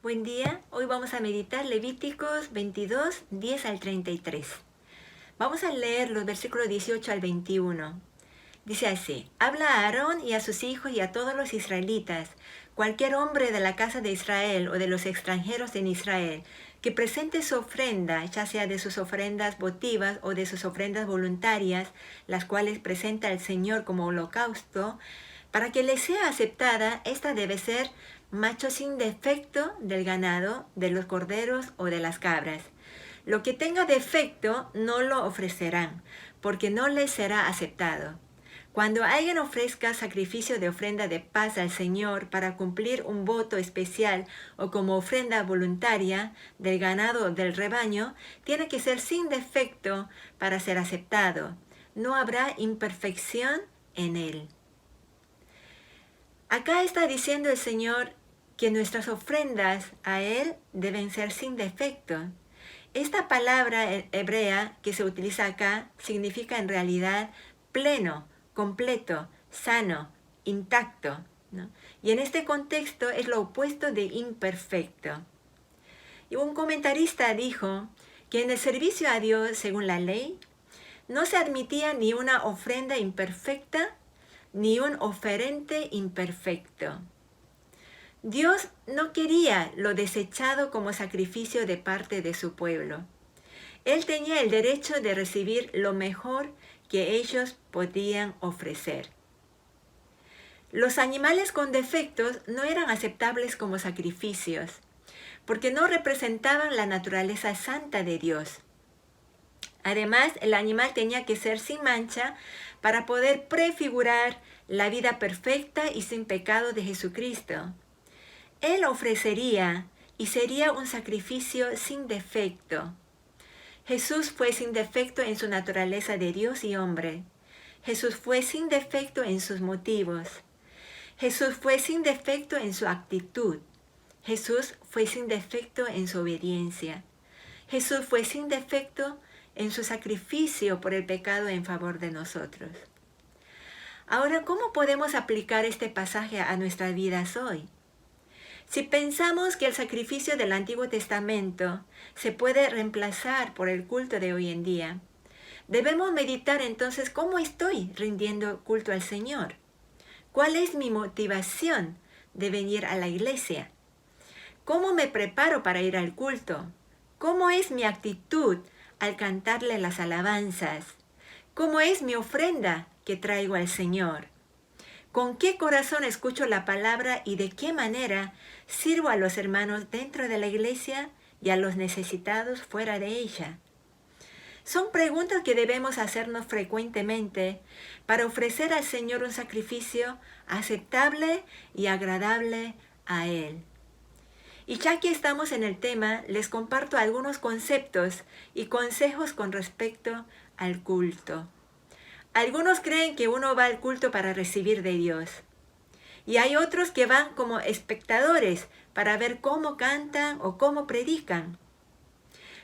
Buen día, hoy vamos a meditar Levíticos 22, 10 al 33. Vamos a leer los versículos 18 al 21. Dice así: habla a Aarón y a sus hijos y a todos los israelitas, cualquier hombre de la casa de Israel o de los extranjeros en Israel, que presente su ofrenda, ya sea de sus ofrendas votivas o de sus ofrendas voluntarias, las cuales presenta al Señor como holocausto, para que le sea aceptada, esta debe ser macho sin defecto del ganado, de los corderos o de las cabras. Lo que tenga defecto no lo ofrecerán, porque no les será aceptado. Cuando alguien ofrezca sacrificio de ofrenda de paz al Señor para cumplir un voto especial o como ofrenda voluntaria del ganado o del rebaño, tiene que ser sin defecto para ser aceptado. No habrá imperfección en él. Acá está diciendo el Señor que nuestras ofrendas a Él deben ser sin defecto. Esta palabra hebrea que se utiliza acá significa en realidad pleno, completo, sano, intacto, ¿no? Y en este contexto es lo opuesto de imperfecto. Y un comentarista dijo que en el servicio a Dios, según la ley, no se admitía ni una ofrenda imperfecta ni un oferente imperfecto. Dios no quería lo desechado como sacrificio de parte de su pueblo. Él tenía el derecho de recibir lo mejor que ellos podían ofrecer. Los animales con defectos no eran aceptables como sacrificios, porque no representaban la naturaleza santa de Dios. Además, el animal tenía que ser sin mancha para poder prefigurar la vida perfecta y sin pecado de Jesucristo. Él ofrecería y sería un sacrificio sin defecto. Jesús fue sin defecto en su naturaleza de Dios y hombre. Jesús fue sin defecto en sus motivos. Jesús fue sin defecto en su actitud. Jesús fue sin defecto en su obediencia. Jesús fue sin defecto en su sacrificio por el pecado en favor de nosotros. Ahora, ¿cómo podemos aplicar este pasaje a nuestras vidas hoy? Si pensamos que el sacrificio del Antiguo Testamento se puede reemplazar por el culto de hoy en día, debemos meditar entonces cómo estoy rindiendo culto al Señor. ¿Cuál es mi motivación de venir a la iglesia? ¿Cómo me preparo para ir al culto? ¿Cómo es mi actitud al cantarle las alabanzas? ¿Cómo es mi ofrenda que traigo al Señor? ¿Con qué corazón escucho la palabra y de qué manera sirvo a los hermanos dentro de la iglesia y a los necesitados fuera de ella? Son preguntas que debemos hacernos frecuentemente para ofrecer al Señor un sacrificio aceptable y agradable a Él. Y ya que estamos en el tema, les comparto algunos conceptos y consejos con respecto al culto. Algunos creen que uno va al culto para recibir de Dios. Y hay otros que van como espectadores para ver cómo cantan o cómo predican.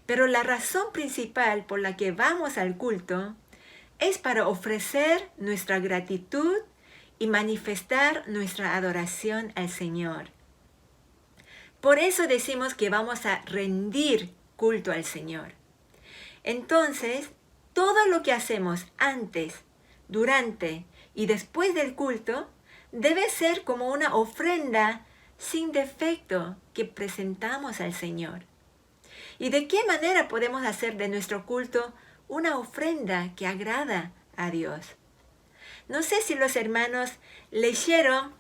Pero la razón principal por la que vamos al culto es para ofrecer nuestra gratitud y manifestar nuestra adoración al Señor. Por eso decimos que vamos a rendir culto al Señor. Entonces, todo lo que hacemos antes, durante y después del culto debe ser como una ofrenda sin defecto que presentamos al Señor. ¿Y de qué manera podemos hacer de nuestro culto una ofrenda que agrada a Dios? No sé si los hermanos leyeron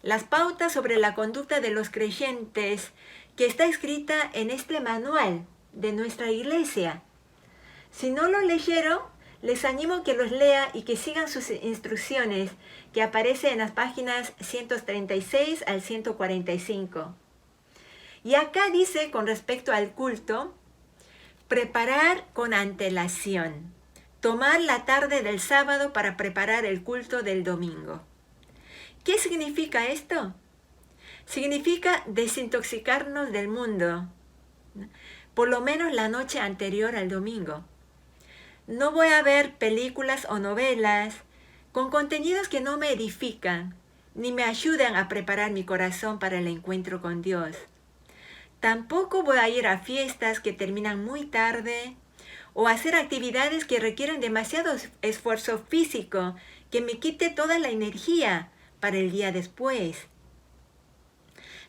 las pautas sobre la conducta de los creyentes que está escrita en este manual de nuestra iglesia. Si no lo leyeron, les animo a que los lea y que sigan sus instrucciones que aparecen en las páginas 136 al 145. Y acá dice con respecto al culto, preparar con antelación, tomar la tarde del sábado para preparar el culto del domingo. ¿Qué significa esto? Significa desintoxicarnos del mundo, por lo menos la noche anterior al domingo. No voy a ver películas o novelas con contenidos que no me edifican, ni me ayudan a preparar mi corazón para el encuentro con Dios. Tampoco voy a ir a fiestas que terminan muy tarde o a hacer actividades que requieren demasiado esfuerzo físico, que me quite toda la energía para el día después.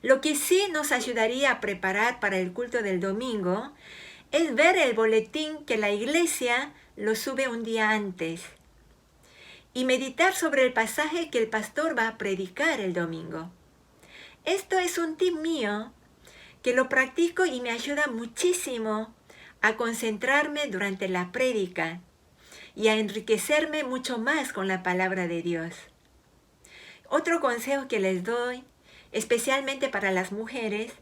Lo que sí nos ayudaría a preparar para el culto del domingo es ver el boletín que la iglesia lo sube un día antes y meditar sobre el pasaje que el pastor va a predicar el domingo. Esto es un tip mío que lo practico y me ayuda muchísimo a concentrarme durante la prédica y a enriquecerme mucho más con la palabra de Dios. Otro consejo que les doy, especialmente para las mujeres,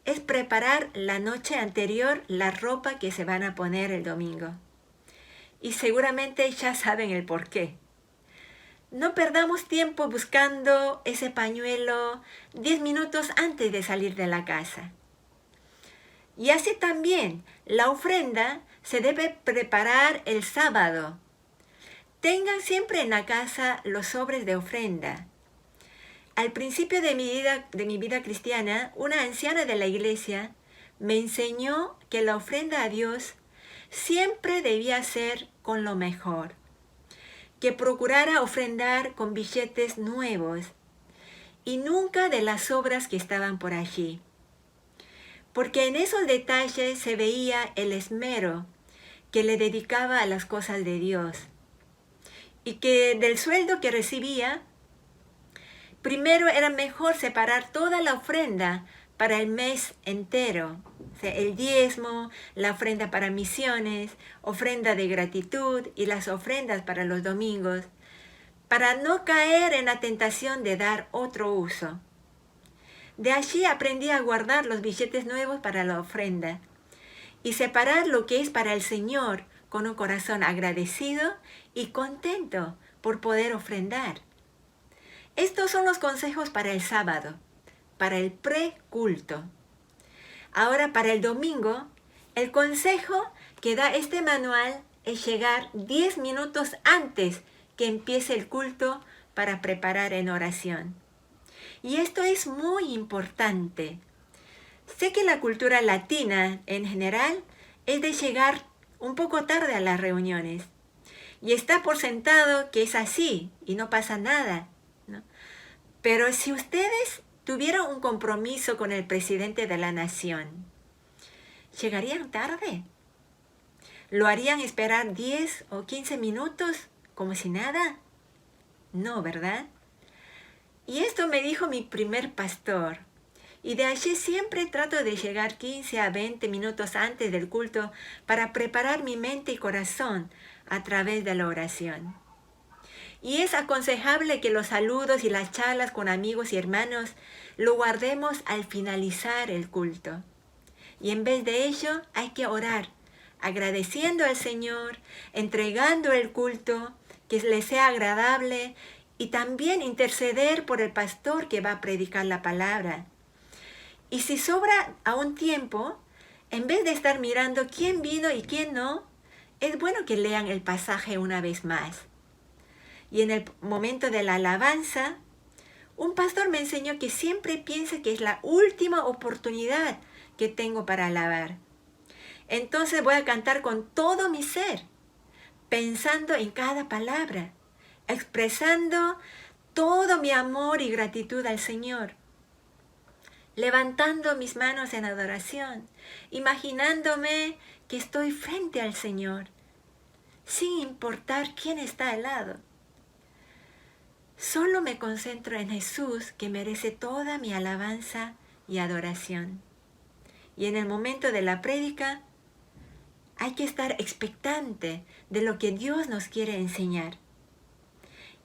es preparar la noche anterior la ropa que se van a poner el domingo. Y seguramente ya saben el por qué. No perdamos tiempo buscando ese pañuelo 10 minutos antes de salir de la casa. Y así también, la ofrenda se debe preparar el sábado. Tengan siempre en la casa los sobres de ofrenda. Al principio de mi vida cristiana, una anciana de la iglesia me enseñó que la ofrenda a Dios siempre debía ser con lo mejor, que procurara ofrendar con billetes nuevos y nunca de las sobras que estaban por allí, porque en esos detalles se veía el esmero que le dedicaba a las cosas de Dios y que del sueldo que recibía, primero era mejor separar toda la ofrenda para el mes entero, o sea, el diezmo, la ofrenda para misiones, ofrenda de gratitud y las ofrendas para los domingos, para no caer en la tentación de dar otro uso. De allí aprendí a guardar los billetes nuevos para la ofrenda y separar lo que es para el Señor con un corazón agradecido y contento por poder ofrendar. Estos son los consejos para el sábado, para el preculto. Ahora para el domingo, el consejo que da este manual es llegar 10 minutos antes que empiece el culto para preparar en oración. Y esto es muy importante. Sé que la cultura latina en general es de llegar un poco tarde a las reuniones. Y está por sentado que es así y no pasa nada, ¿no? Pero si ustedes tuvieran un compromiso con el presidente de la nación, ¿llegarían tarde? ¿Lo harían esperar 10 o 15 minutos como si nada? No, ¿verdad? Y esto me dijo mi primer pastor. Y de allí siempre trato de llegar 15 a 20 minutos antes del culto para preparar mi mente y corazón a través de la oración. Y es aconsejable que los saludos y las charlas con amigos y hermanos lo guardemos al finalizar el culto. Y en vez de ello hay que orar, agradeciendo al Señor, entregando el culto, que le sea agradable y también interceder por el pastor que va a predicar la palabra. Y si sobra aún tiempo, en vez de estar mirando quién vino y quién no, es bueno que lean el pasaje una vez más. Y en el momento de la alabanza, un pastor me enseñó que siempre piense que es la última oportunidad que tengo para alabar. Entonces voy a cantar con todo mi ser, pensando en cada palabra, expresando todo mi amor y gratitud al Señor, levantando mis manos en adoración, imaginándome que estoy frente al Señor, sin importar quién está al lado. Solo me concentro en Jesús, que merece toda mi alabanza y adoración. Y en el momento de la prédica, hay que estar expectante de lo que Dios nos quiere enseñar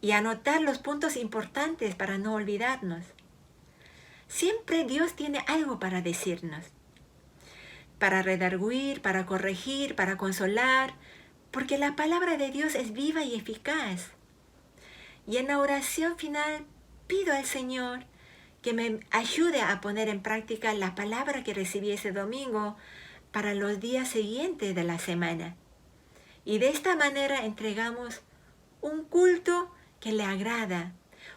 y anotar los puntos importantes para no olvidarnos. Siempre Dios tiene algo para decirnos, para redarguir, para corregir, para consolar, porque la palabra de Dios es viva y eficaz. Y en la oración final pido al Señor que me ayude a poner en práctica la palabra que recibí ese domingo para los días siguientes de la semana. Y de esta manera entregamos un culto que le agrada,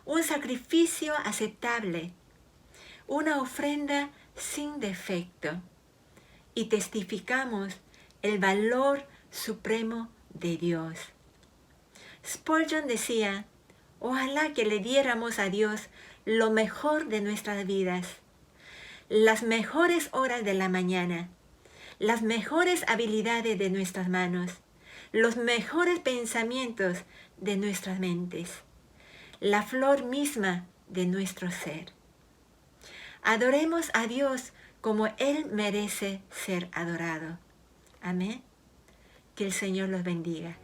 un sacrificio aceptable, una ofrenda sin defecto y testificamos el valor supremo de Dios. Spurgeon decía, ojalá que le diéramos a Dios lo mejor de nuestras vidas, las mejores horas de la mañana, las mejores habilidades de nuestras manos, los mejores pensamientos de nuestras mentes, la flor misma de nuestro ser. Adoremos a Dios como Él merece ser adorado. Amén. Que el Señor los bendiga.